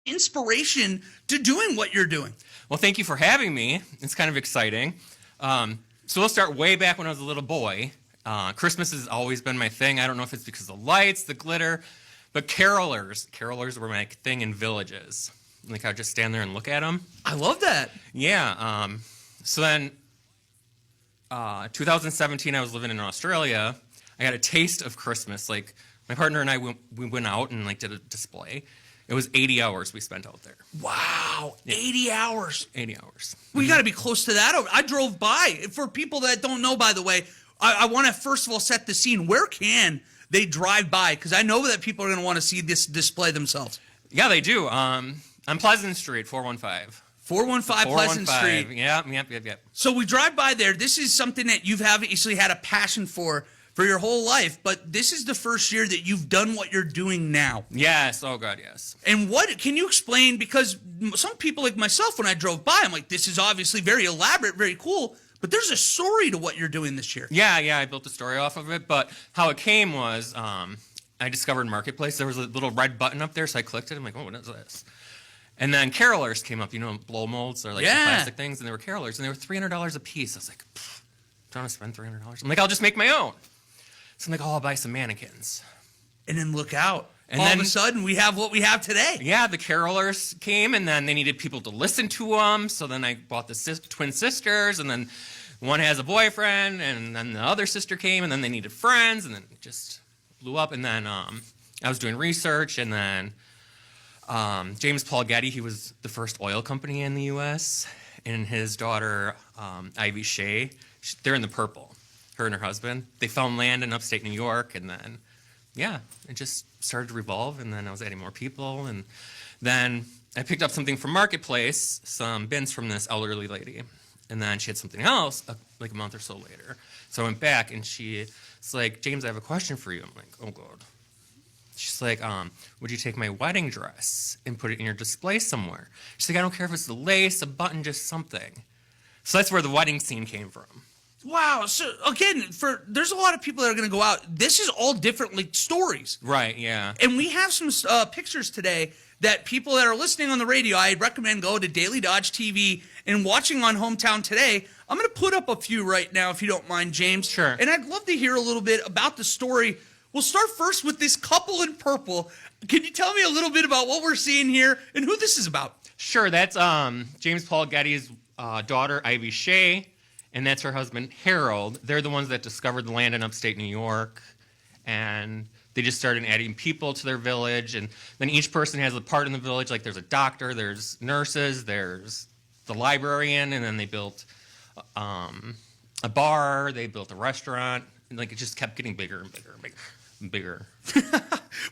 inspiration to doing what you're doing? Well, thank you for having me. It's kind of exciting. So we'll start way back when I was a little boy. Christmas has always been my thing. I don't know if it's because of the lights, the glitter, but carolers were my thing in villages. Like I'd just stand there and look at them. I love that. Yeah. So then, 2017, I was living in Australia. I got a taste of Christmas. Like my partner and I, we went out and like did a display. It was 80 hours we spent out there. Wow, 80 hours. 80 hours. We got to be close to that. I drove by. For people that don't know, by the way, I want to first of all set the scene. Where can they drive by? Because I know that people are going to want to see this display themselves. Yeah, they do. On Pleasant Street, 415. 415 Pleasant Street. Yep. So we drive by there. This is something that you've obviously had a passion for your whole life, but this is the first year that you've done what you're doing now. Yes, oh God, yes. And what can you explain? Because some people like myself, when I drove by, I'm like, this is obviously very elaborate, very cool, but there's a story to what you're doing this year. Yeah, I built a story off of it, but how it came was I discovered Marketplace. There was a little red button up there, so I clicked it. I'm like, oh, what is this? And then carolers came up, blow molds or like the plastic things, and they were carolers, and they were $300 a piece. I was like, don't want to spend $300. I'm like, I'll just make my own. So I'm like, I'll buy some mannequins. And then look out. And all then, of a sudden, we have what we have today. Yeah, the carolers came, and then they needed people to listen to them. So then I bought the twin sisters, and then one has a boyfriend, and then the other sister came, and then they needed friends, and then it just blew up. And then I was doing research, and then James Paul Getty, he was the first oil company in the U.S., and his daughter, Ivy Shea, they're in the purple. Her and her husband, they found land in upstate New York, and then, it just started to revolve, and then I was adding more people, and then I picked up something from Marketplace, some bins from this elderly lady, and then she had something else like a month or so later. So I went back, and she's like, James, I have a question for you. I'm like, oh, God. She's like, would you take my wedding dress and put it in your display somewhere? She's like, I don't care if it's a lace, a button, just something. So that's where the wedding scene came from. Wow. So again, there's a lot of people that are going to go out. This is all different like stories. Right, yeah. And we have some pictures today that people that are listening on the radio, I'd recommend go to Daily Dodge TV and watching on Hometown Today. I'm going to put up a few right now, if you don't mind, James. Sure. And I'd love to hear a little bit about the story. We'll start first with this couple in purple. Can you tell me a little bit about what we're seeing here and who this is about? Sure. That's James Paul Getty's daughter, Ivy Shea. And that's her husband, Harold. They're the ones that discovered the land in upstate New York. And they just started adding people to their village. And then each person has a part in the village. Like there's a doctor, there's nurses, there's the librarian. And then they built a bar, they built a restaurant. And like it just kept getting bigger and bigger and bigger and bigger.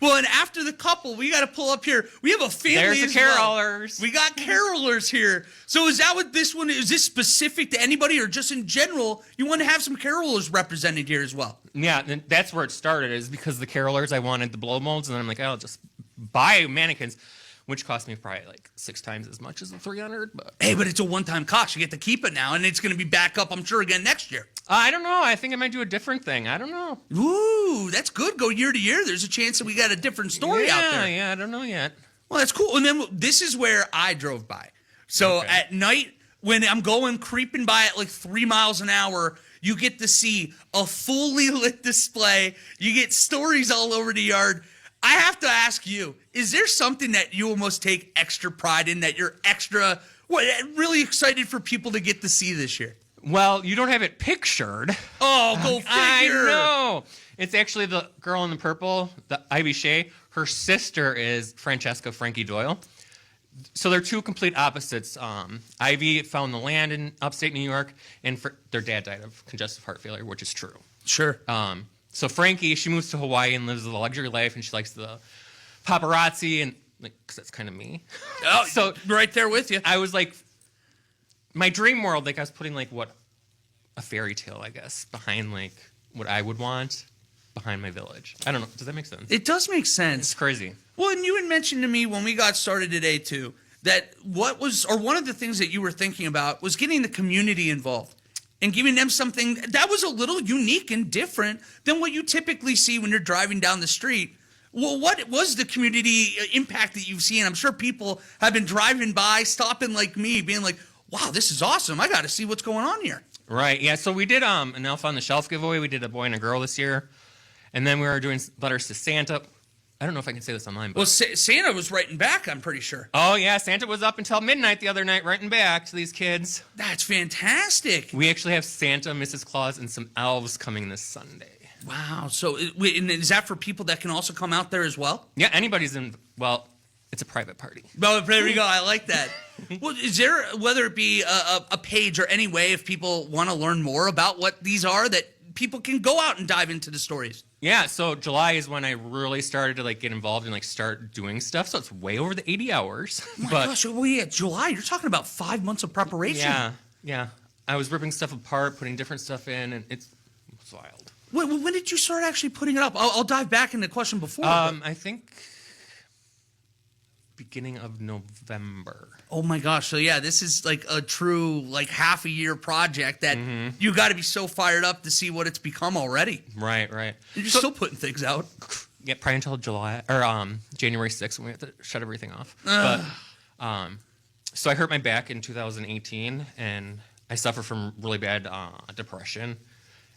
Well, and after the couple, we got to pull up here. We have a family. There's the carolers. Well. We got carolers here. So is that what this one is? This specific to anybody, or just in general? You want to have some carolers represented here as well? Yeah, and that's where it started. Is because the carolers, I wanted the blow molds, and then I'm like, I'll just buy mannequins, which cost me probably like 6 times as much as the 300. But hey, but it's a one-time cost. You get to keep it now, and it's going to be back up, I'm sure, again next year. I don't know. I think I might do a different thing. I don't know. Ooh, that's good. Go year to year. There's a chance that we got a different story out there. Yeah, I don't know yet. Well, that's cool. And then this is where I drove by. So at night, when I'm creeping by at like 3 miles an hour, you get to see a fully lit display. You get stories all over the yard. I have to ask you, is there something that you almost take extra pride in, that you're really excited for people to get to see this year? Well, you don't have it pictured. Oh, go figure. I know. It's actually the girl in the purple, the Ivy Shea. Her sister is Francesca Frankie Doyle. So they're two complete opposites. Ivy found the land in upstate New York, and their dad died of congestive heart failure, which is true. Sure. So Frankie, she moves to Hawaii and lives the luxury life, and she likes the paparazzi, and because that's kind of me. Oh, so right there with you. I was like, my dream world, like I was putting like a fairy tale, I guess, behind like what I would want behind my village. I don't know. Does that make sense? It does make sense. It's crazy. Well, and you had mentioned to me when we got started today too, that one of the things that you were thinking about was getting the community involved and giving them something that was a little unique and different than what you typically see when you're driving down the street. Well, what was the community impact that you've seen? I'm sure people have been driving by, stopping like me, being like, wow, this is awesome. I got to see what's going on here. Right. Yeah. So we did an Elf on the Shelf giveaway. We did a boy and a girl this year, and then we were doing letters to Santa. I don't know if I can say this online, but Well, Santa was writing back, I'm pretty sure. oh yeah, Santa was up until midnight the other night writing back to these kids. That's fantastic. We actually have Santa, Mrs. Claus, and some elves coming this Sunday. Wow. So and is that for people that can also come out there as well? Yeah, anybody's in. Well, it's a private party. Well, there we go. I like that. Well, is there, whether it be a page or any way, if people want to learn more about what these are, that people can go out and dive into the stories? Yeah, so July is when I really started to like get involved and like start doing stuff. So it's way over the 80 hours. Oh my gosh, we at July. You're talking about 5 months of preparation. Yeah. I was ripping stuff apart, putting different stuff in, and it's wild. When did you start actually putting it up? I'll dive back into the question before. I think beginning of November. Oh my gosh. So yeah, this is like a true like half a year project that you got to be so fired up to see what it's become already. Right. You're still putting things out. Yeah, probably until July or January 6th when we have to shut everything off. So I hurt my back in 2018, and I suffer from really bad depression.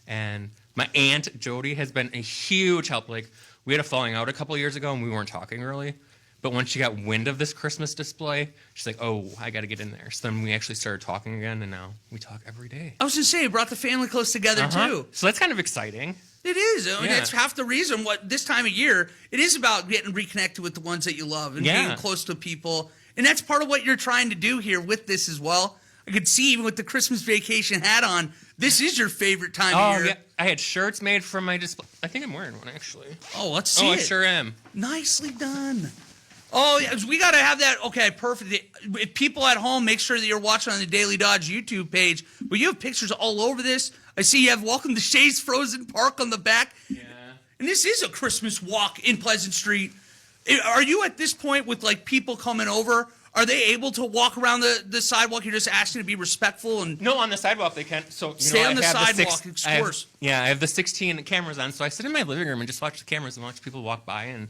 And my aunt Jody has been a huge help. Like, we had a falling out a couple of years ago, and we weren't talking really. But when she got wind of this Christmas display, she's like, "Oh, I got to get in there." So then we actually started talking again, and now we talk every day. I was gonna say, it brought the family close together too. So that's kind of exciting. It is. I mean, Yeah. it's half the reason. What this time of year, it is about getting reconnected with the ones that you love and being close to people, and that's part of what you're trying to do here with this as well. I could see even with the Christmas vacation hat on, this is your favorite time of year. Yeah, I had shirts made from my display. I think I'm wearing one actually. Oh, let's see I it. sure am. Nicely done. Oh, yeah, we got to have that. Okay, perfect. If people at home, make sure that you're watching on the Daily Dodge YouTube page. But you have pictures all over this. I see you have Welcome to Shays Frozen Park on the back. Yeah. And this is a Christmas walk in Pleasant Street. Are you at this point with like people coming over? Are they able to walk around the sidewalk? You're just asking to be respectful and No, on the sidewalk they can't. So you stay know, on the I have sidewalk. Of course. I have the 16 cameras on, so I sit in my living room and just watch the cameras and watch people walk by, and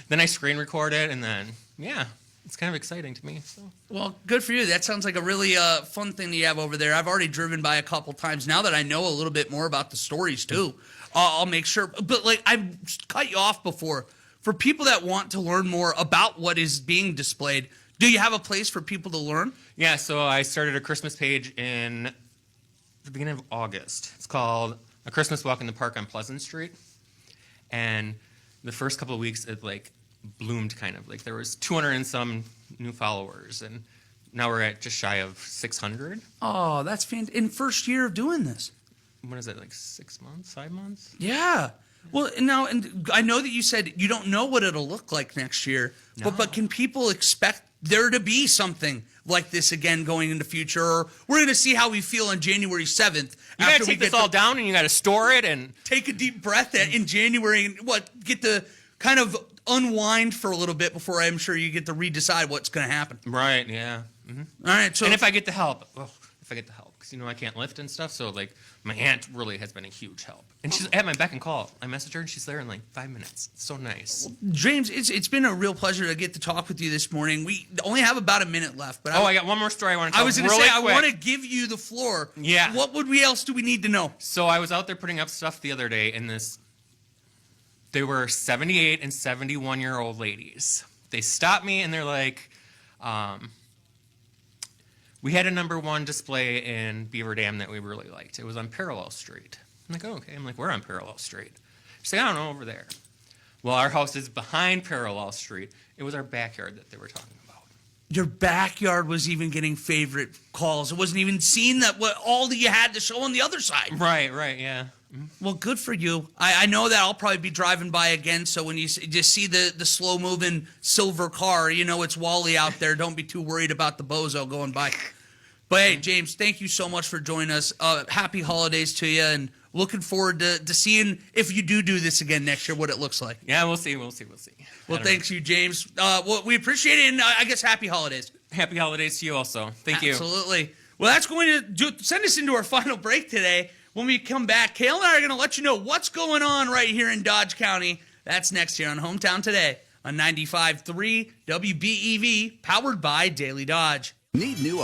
then I screen record it, and then it's kind of exciting to me. So. Well, good for you. That sounds like a really fun thing that you have over there. I've already driven by a couple times. Now that I know a little bit more about the stories too, I'll make sure. But like I cut you off before. For people that want to learn more about what is being displayed, do you have a place for people to learn? Yeah, so I started a Christmas page in the beginning of August. It's called A Christmas Walk in the Park on Pleasant Street. And the first couple of weeks, it like bloomed kind of. Like there was 200 and some new followers, and now we're at just shy of 600. Oh, that's fantastic. In first year of doing this. What is it, like 6 months, 5 months? Yeah. Well, now, and I know that you said you don't know what it'll look like next year, but can people expect there to be something like this again going in the future? Or we're going to see how we feel on January 7th. You got to take this all down, and you got to store it, and take a deep breath in January and get to kind of unwind for a little bit before I'm sure you get to redecide what's going to happen. Right, yeah. Mm-hmm. All right. So, and if I get the help, because I can't lift and stuff, so like my aunt really has been a huge help, and she's at my beck and call. I messaged her, and she's there in like 5 minutes. It's so nice. James, it's been a real pleasure to get to talk with you this morning. We only have about a minute left, but I got one more story I want to tell. I was going to really say quick. I want to give you the floor. Yeah. What else do we need to know? So I was out there putting up stuff the other day, and they were 78 and 71-year-old ladies. They stopped me, and they're like, we had a #1 display in Beaver Dam that we really liked. It was on Parallel Street. I'm like, oh, okay. I'm like, we're on Parallel Street. She's like, I don't know, over there. Well, our house is behind Parallel Street. It was our backyard that they were talking about. Your backyard was even getting favorite calls. It wasn't even seen what all that you had to show on the other side. Right, yeah. Well, good for you. I know that I'll probably be driving by again, so when you just see the slow-moving silver car, you know it's Wally out there. Don't be too worried about the bozo going by. But, hey, James, thank you so much for joining us. Happy holidays to you, and looking forward to seeing if you do this again next year, what it looks like. Yeah, we'll see. Well, thanks you, James. We appreciate it, and I guess happy holidays. Happy holidays to you also. Thank you. Absolutely. Well, that's going to send us into our final break today. When we come back, Kale and I are going to let you know what's going on right here in Dodge County That's next here on Hometown Today on 95.3 WBEV, powered by Daily Dodge. Need new